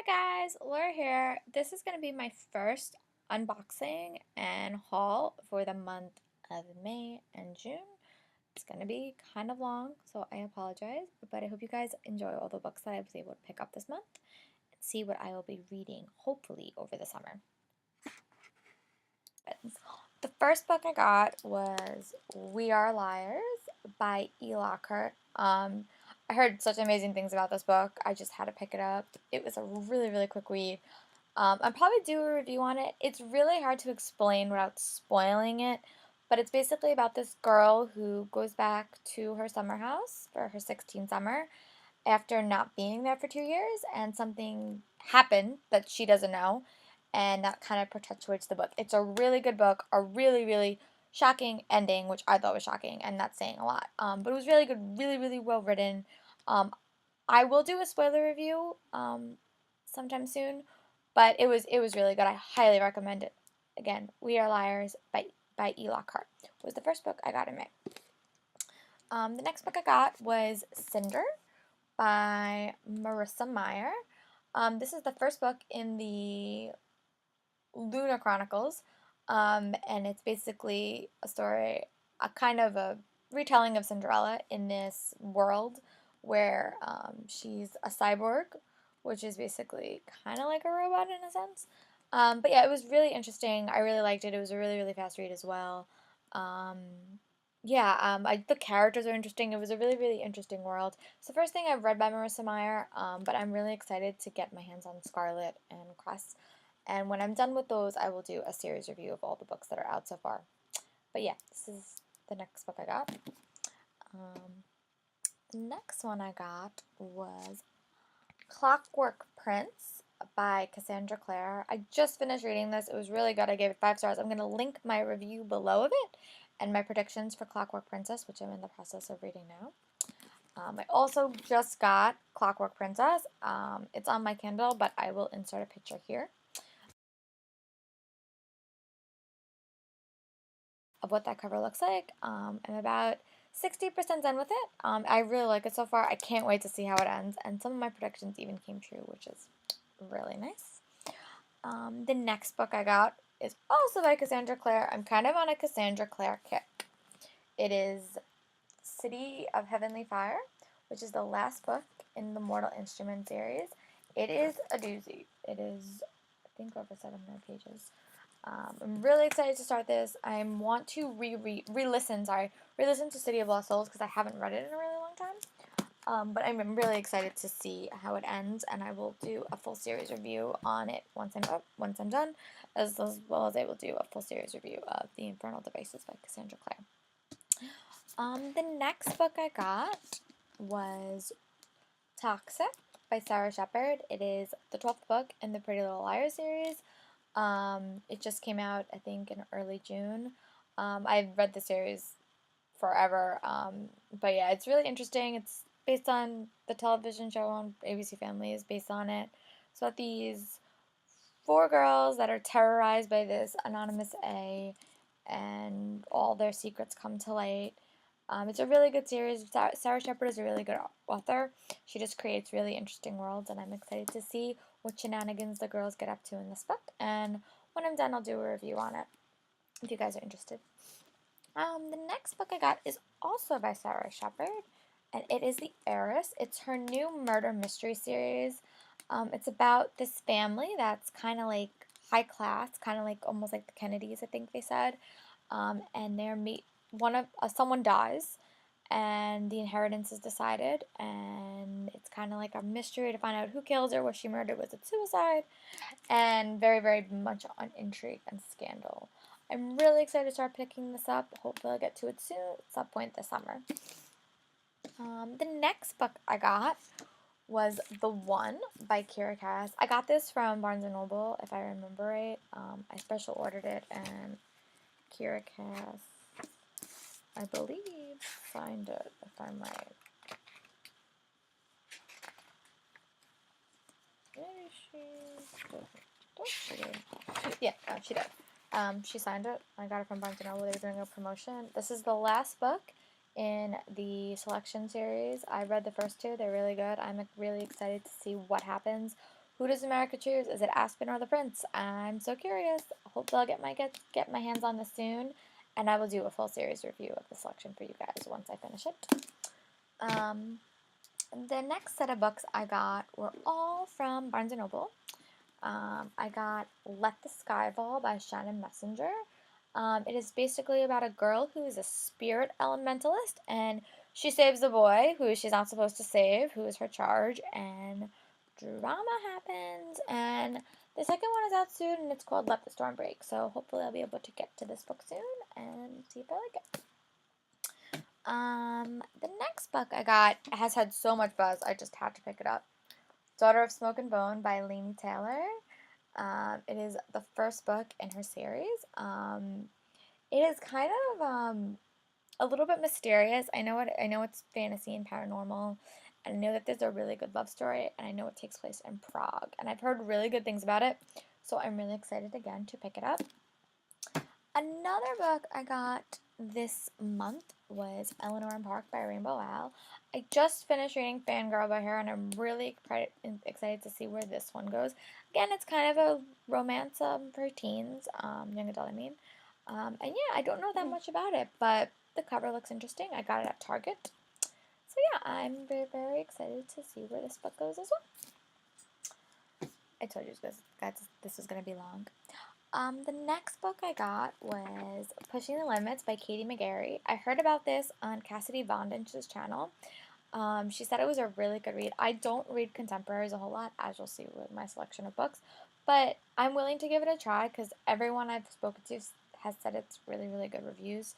Hi guys, Laura here. This is going to be my first unboxing and haul for the month of May and June. It's going to be kind of long, so I apologize, but I hope you guys enjoy all the books that I was able to pick up this month and see what I will be reading, hopefully, over the summer. The first book I got was We Are Liars by Elixir. I heard such amazing things about this book. I just had to pick it up. It was a really quick read. I'll probably do a review on it. It's really hard to explain without spoiling it, but it's basically about this girl who goes back to her summer house for her 16th summer after not being there for 2 years, and something happened that she doesn't know, and that kind of perpetuates the book. It's a really good book, a really shocking ending, which I thought was shocking, and that's saying a lot. But it was really good, really well written. Um, I will do a spoiler review sometime soon, but it was really good. I highly recommend it. Again, We Are Liars by E. Lockhart was the first book I got in May. The next book I got was Cinder by Marissa Meyer. This is the first book in the Luna Chronicles, and it's basically a story, a kind of a retelling of Cinderella in this world where she's a cyborg, which is basically kind of like a robot in a sense. But yeah, it was really interesting. I really liked it. It was a really fast read as well. Um, yeah, the characters are interesting. It was a really interesting world. It's the first thing I've read by Marissa Meyer, but I'm really excited to get my hands on Scarlet and Cress. And when I'm done with those, I will do a series review of all the books that are out so far. But yeah, this is the next book I got. The next one I got was Clockwork Prints by Cassandra Clare. I just finished reading this. It was really good. I gave it 5 stars. I'm going to link my review below of it and my predictions for Clockwork Princess, which I'm in the process of reading now. I also just got Clockwork Princess. It's on my Kindle, but I will insert a picture here of what that cover looks like. I'm about 60% done with it. I really like it so far. I can't wait to see how it ends, and some of my predictions even came true, which is really nice. The next book I got is also by Cassandra Clare. I'm kind of on a Cassandra Clare kick. It is City of Heavenly Fire, which is the last book in the Mortal Instruments series. It is a doozy. It is, I think, over 700 pages. I'm really excited to start this. I want to re-listen to City of Lost Souls because I haven't read it in a really long time. But I'm really excited to see how it ends, and I will do a full series review on it once I'm done, as well as I will do a full series review of The Infernal Devices by Cassandra Clare. The next book I got was Toxic by Sarah Shepard. It is the 12th book in the Pretty Little Liars series. It just came out, I think, in early June. I've read the series forever, but yeah, it's really interesting. It's based on the television show on ABC Family is based on it. So these 4 girls that are terrorized by this anonymous A, and all their secrets come to light. It's a really good series. Sarah Shepard is a really good author. She just creates really interesting worlds, and I'm excited to see what shenanigans the girls get up to in this book. And when I'm done, I'll do a review on it, if you guys are interested. The next book I got is also by Sarah Shepard, and it is The Heiress. It's her new murder mystery series. It's about this family that's kind of like high class, kind of like almost like the Kennedys, I think they said. And someone dies, and the inheritance is decided, and it's kind of like a mystery to find out who killed her, was she murdered, was it suicide, and very much on intrigue and scandal. I'm really excited to start picking this up. Hopefully I'll get to it soon, at some point this summer. The next book I got was The One by Kira Cass. I got this from Barnes & Noble, if I remember right. I special ordered it, and Kira Cass, I believe, signed it, if I'm right. Maybe she did. Yeah, she did. She signed it. I got it from Barnes & Noble. They were doing a promotion. This is the last book in the Selection series. I read the first 2. They're really good. I'm really excited to see what happens, Who does America choose? Is it Aspen or the Prince? I'm so curious. Hopefully I'll get my hands on this soon, and I will do a full series review of the selection for you guys once I finish it. The next set of books I got were all from Barnes & Noble. I got Let the Sky Fall by Shannon Messenger. It is basically about a girl who is a spirit elementalist, and she saves a boy who she's not supposed to save, who is her charge, and drama happens. And the second one is out soon, and it's called Let the Storm Break. So hopefully I'll be able to get to this book soon and see if I like it. The next book I got has had so much buzz, I just had to pick it up. Daughter of Smoke and Bone by Laini Taylor. It is the first book in her series. It is kind of a little bit mysterious. I know it's fantasy and paranormal, and I know that there's a really good love story, and I know it takes place in Prague, and I've heard really good things about it, so I'm really excited again to pick it up. Another book I got this month was Eleanor Park by Rainbow Owl. I just finished reading Fangirl by her, and I'm really excited to see where this one goes. Again, it's kind of a romance for teens, young adult, I mean. And yeah, I don't know that much about it, but the cover looks interesting. I got it at Target. So yeah, I'm very, very excited to see where this book goes as well. I told you guys this was going to be long. The next book I got was Pushing the Limits by Katie McGarry. I heard about this on Cassidy Vondench's channel. She said it was a really good read. I don't read contemporaries a whole lot, as you'll see with my selection of books, but I'm willing to give it a try because everyone I've spoken to has said it's really, really good reviews.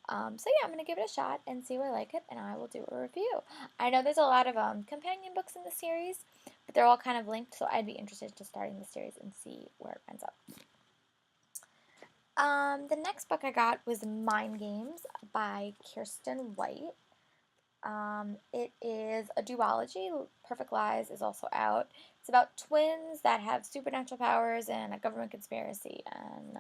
So yeah, I'm going to give it a shot and see if I like it, and I will do a review. I know there's a lot of companion books in the series, but they're all kind of linked, so I'd be interested to starting the series and see where it ends up. The next book I got was Mind Games by Kirsten White. It is a duology. Perfect Lies is also out. It's about twins that have supernatural powers and a government conspiracy, and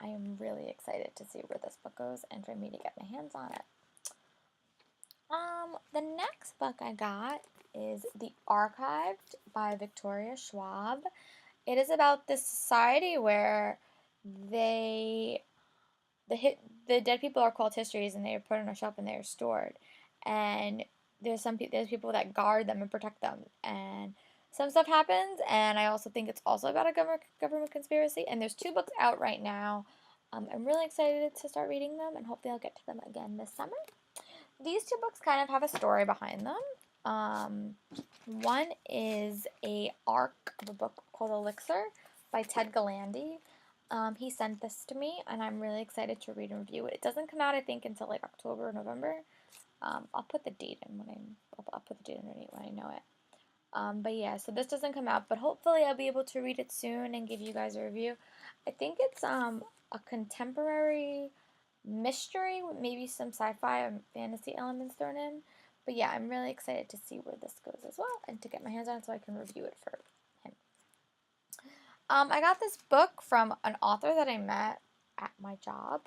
I am really excited to see where this book goes and for me to get my hands on it. The next book I got is The Archived by Victoria Schwab. It is about this society where the dead people are called histories, and they are put on a shelf and they are stored. And there's people that guard them and protect them, and some stuff happens. And I also think it's also about a government conspiracy. And there's 2 books out right now. I'm really excited to start reading them, and hopefully I'll get to them again this summer. These 2 books kind of have a story behind them. One is a arc of a book called Elixir by Ted Galandi. He sent this to me, and I'm really excited to read and review it. It doesn't come out, I think, until like October or November. I'll put the date in I'll put the date underneath when I know it. But yeah, so this doesn't come out, but hopefully I'll be able to read it soon and give you guys a review. I think it's a contemporary mystery with maybe some sci-fi and fantasy elements thrown in. But yeah, I'm really excited to see where this goes as well, and to get my hands on it so I can review it for him. I got this book from an author that I met at my job.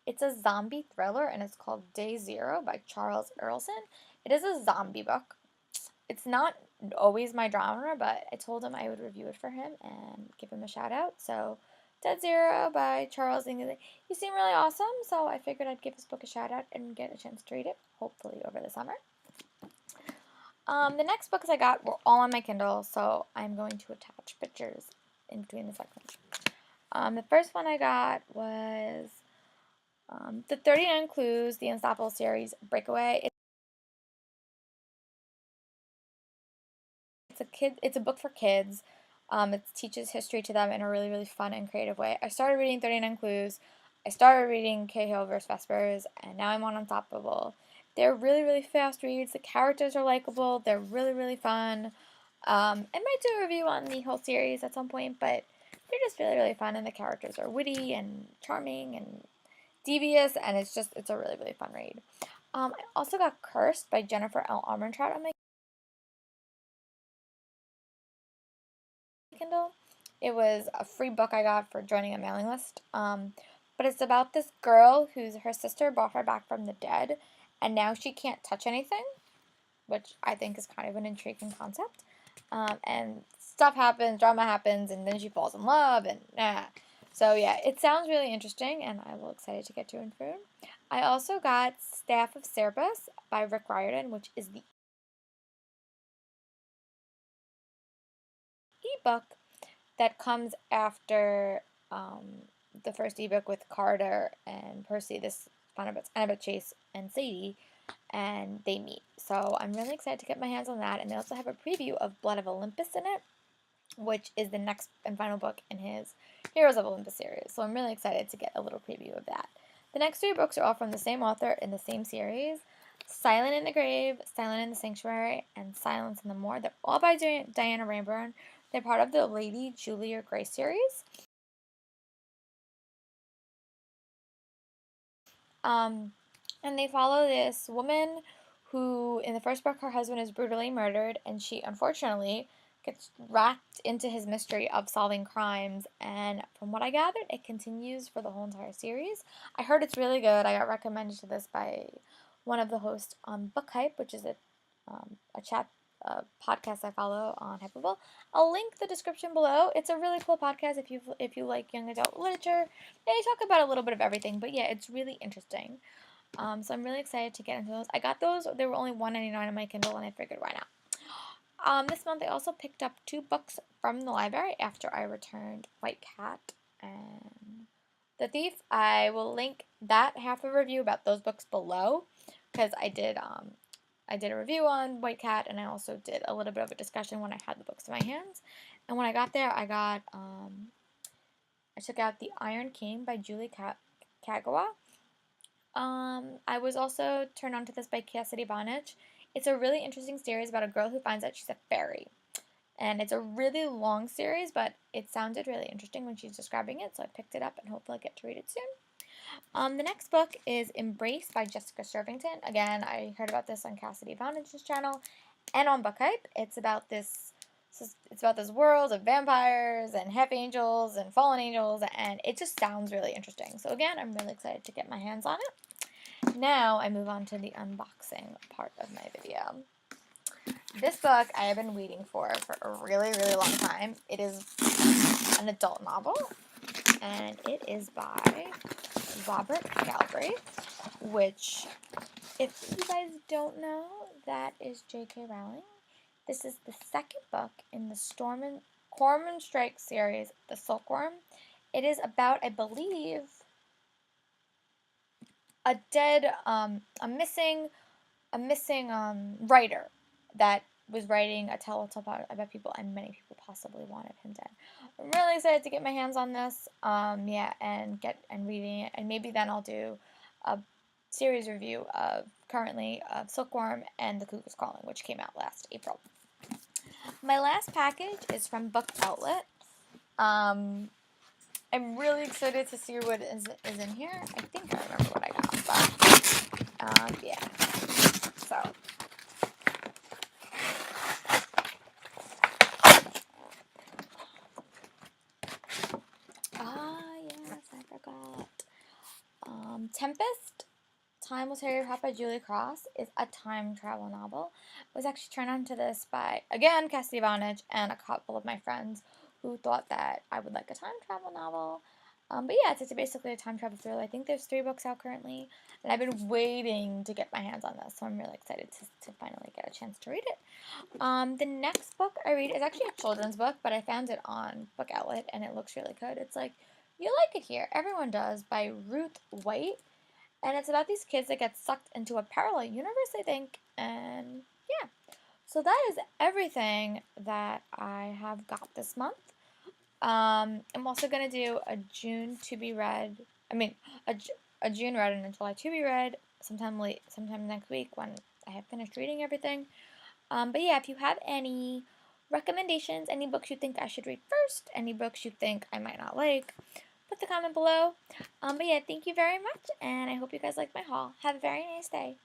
It's a zombie thriller, and it's called Day Zero by Charles Earlson. It is a zombie book. It's not always my genre, but I told him I would review it for him and give him a shout out. So, Day Zero by Charles Earlson. He seemed really awesome, so I figured I'd give his book a shout out and get a chance to read it, hopefully over the summer. The next books I got were all on my Kindle, so I'm going to attach pictures in between the segments. The first one I got was the 39 Clues, the Unstoppable series, Breakaway. It's a book for kids. It teaches history to them in a really, really fun and creative way. I started reading 39 Clues. I started reading Cahill vs. Vespers, and now I'm on Unstoppable. They're really, really fast reads. The characters are likable. They're really, really fun. I might do a review on the whole series at some point, but they're just really, really fun, and the characters are witty and charming and devious, and it's a really, really fun read. I also got Cursed by Jennifer L. Armentrout on my Kindle. It was a free book I got for joining a mailing list. But it's about this girl her sister brought her back from the dead, and now she can't touch anything, which I think is kind of an intriguing concept. And stuff happens, drama happens, and then she falls in love, and So yeah, it sounds really interesting, and I'm excited to get to it soon. I also got Staff of Cerberus by Rick Riordan, which is the ebook that comes after the first ebook with Carter and Percy, this Annabeth Chase and Sadie, and they meet. So I'm really excited to get my hands on that, and they also have a preview of Blood of Olympus in it, which is the next and final book in his Heroes of Olympus series. So I'm really excited to get a little preview of that. The next three books are all from the same author in the same series. Silent in the Grave, Silent in the Sanctuary, and Silence in the Moor. They're all by Diana Ramburn. They're part of the Lady Julia Gray series. And they follow this woman who, in the first book, her husband is brutally murdered, and she, unfortunately, gets wrapped into his mystery of solving crimes, and from what I gathered, it continues for the whole entire series. I heard it's really good. I got recommended to this by one of the hosts on Book Hype, which is a chat podcast I follow on Hypable. I'll link the description below. It's a really cool podcast if you like young adult literature. They talk about a little bit of everything, but yeah, it's really interesting. So I'm really excited to get into those. I got those. They were only $1.99 on my Kindle, and I figured, why not? This month I also picked up 2 books from the library after I returned White Cat and The Thief. I will link that half a review about those books below, because I did a review on White Cat, and I also did a little bit of a discussion when I had the books in my hands. And when I got there, I took out The Iron King by Julie Kagawa. I was also turned on to this by Cassidy Bonich. It's a really interesting series about a girl who finds out she's a fairy. And it's a really long series, but it sounded really interesting when she's describing it, so I picked it up and hopefully I'll get to read it soon. The next book is Embrace by Jessica Shervington. Again, I heard about this on Cassidy Bonich's channel and on Book Hype. It's about this world of vampires and half angels and fallen angels, and it just sounds really interesting. So again, I'm really excited to get my hands on it. Now I move on to the unboxing part of my video. This book I have been waiting for a really, really long time. It is an adult novel, and it is by Robert Galbraith, which, if you guys don't know, that is J.K. Rowling. This is the second book in the Cormoran Strike series, The Silkworm. It is about, I believe, a missing writer that was writing a tell-tale about people, and many people possibly wanted him dead. I'm really excited to get my hands on this, and reading it, and maybe then I'll do a series review of Silkworm and The Cuckoo's Calling, which came out last April. My last package is from Book Outlet. I'm really excited to see what is in here. I think I remember what I got, but yeah. So yes, I forgot. Tempest, Time Was Harriet Hot by Julie Cross, is a time travel novel. I was actually turned on to this by, again, Cassidy Vonage and a couple of my friends who thought that I would like a time travel novel. But yeah, it's basically a time travel thriller. I think there's 3 books out currently, and I've been waiting to get my hands on this, so I'm really excited to finally get a chance to read it. The next book I read is actually a children's book, but I found it on Book Outlet, and it looks really good. It's like, You Like It Here, Everyone Does, by Ruth White, and it's about these kids that get sucked into a parallel universe, I think, and yeah. So that is everything that I have got this month. I'm also going to do a June read and a July to be read sometime next week when I have finished reading everything. But yeah, if you have any recommendations, any books you think I should read first, any books you think I might not like, put the comment below. But yeah, thank you very much, and I hope you guys like my haul. Have a very nice day.